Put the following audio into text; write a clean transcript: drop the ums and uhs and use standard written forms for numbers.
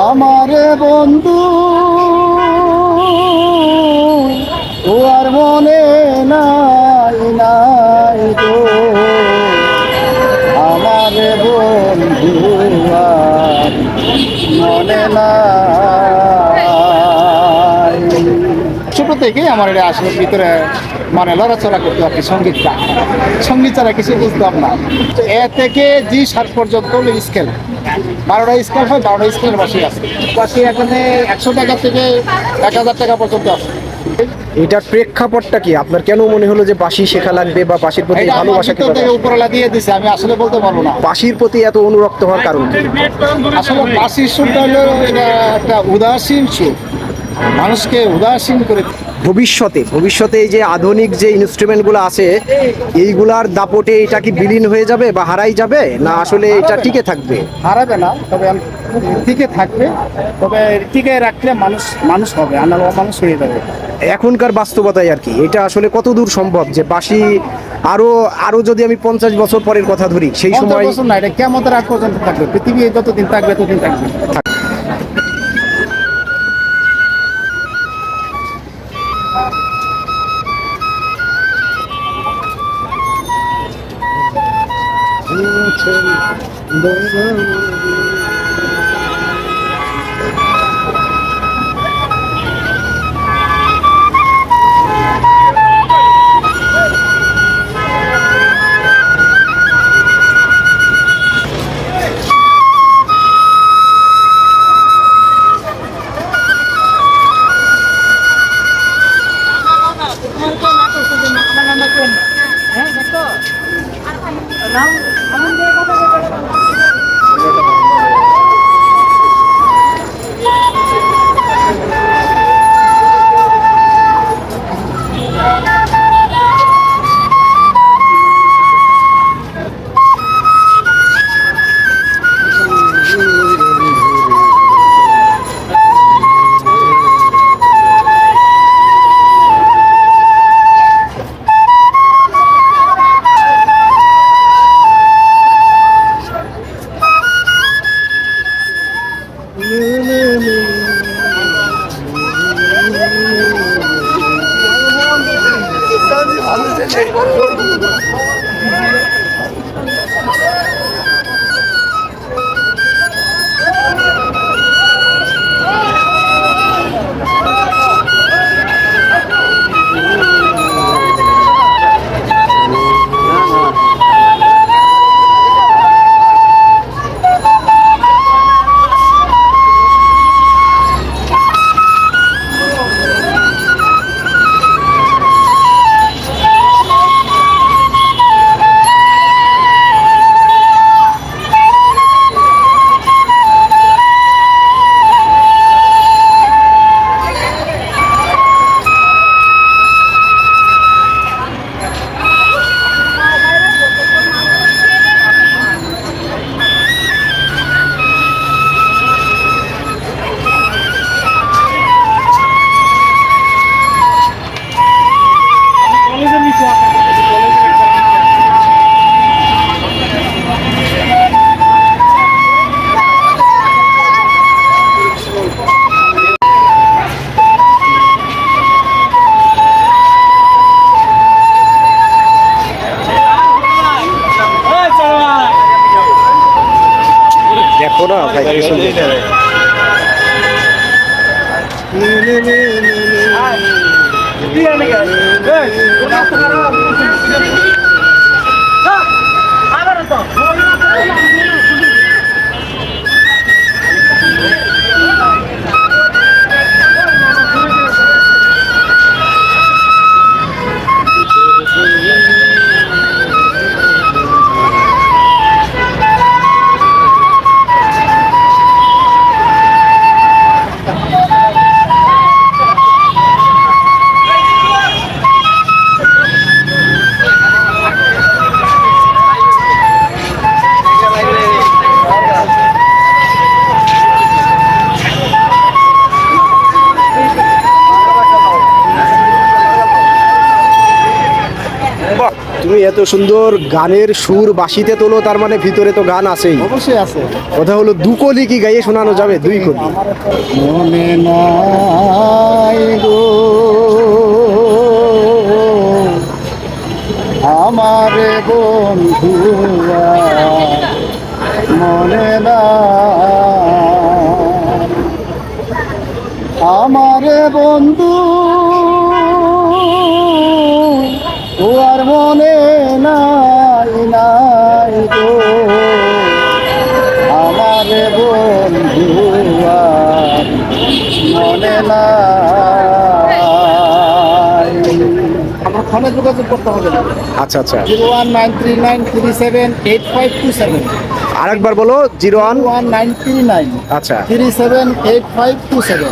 আমার বন্ধু ও আর মনে নাই নাই গো, আমার বন্ধু আর মনে নাই। ছোট থেকে আমার এটা আসলে ভিতরে মানে লড়াচড়া করতে আর কি, সঙ্গীত ছাড়া কিছু বুঝতাম না। এ থেকে G7 পর্যন্ত স্কেল 12টা স্কেল হয়, 12টা স্কেলের বাসি আছে। বাসি এখানে 100 টাকা থেকে 1000 টাকা পর্যন্ত আছে। এটার প্রেক্ষাপটটা কি? আপনার কেন মনে হলো যে বাঁশি শেখা লাগবে বা বাঁশির প্রতি ভালোবাসা ভিতর থেকে উপরওয়ালা দিয়ে দিছে, আমি আসলে বলতে পারবো না। বাঁশির প্রতি এত অনুরক্ত হওয়ার কারণ কি? আসলে বাঁশির সুরটা হলো এটা একটা উদাসীন সুর, মানুষকে উদাসীন করে। ভবিষ্যতে এই যে আধুনিক যে ইনস্ট্রুমেন্টগুলো আছে এইগুলার দাপটে এটা কি বিলীন হয়ে যাবে বা হারাই যাবে, না আসলে এটা টিকে থাকবে? হারাবে না, তবে টিকে থাকবে। তবে টিকে রাখলে মানুষ হবে, আর মানুষ হয়ে যাবে। এখনকার বাস্তবতায় আর কি এটা আসলে কতদূর সম্ভব যে বাঁশি আরো যদি আমি 50 বছর পরের কথা ধরি, সেই সময় না, এটা কিয়ামতের আগ পর্যন্ত থাকবে। পৃথিবী যতদিন থাকবে ততদিন থাকবে। দেখো না ভাই, এত সুন্দর গানের সুর বাঁশিতে তোলো, তার মানে ভিতরে তো গান আছেই। অবশ্যই আছে। কথা হলো 2 কলি কি গাইয়ে শোনানো যাবে? 2 কলি। মনে নাই গো আমার বন্ধু, মনে নাই আমার বন্ধু, ও আর মনে নাই নাই গো আমার বন্ধু, আর মনে নাই। আমার ফোনে যোগাযোগ করতে হবে না। আচ্ছা আচ্ছা, 01939378527। আরেকবার বলো। 01। 01939 আচ্ছা 378527।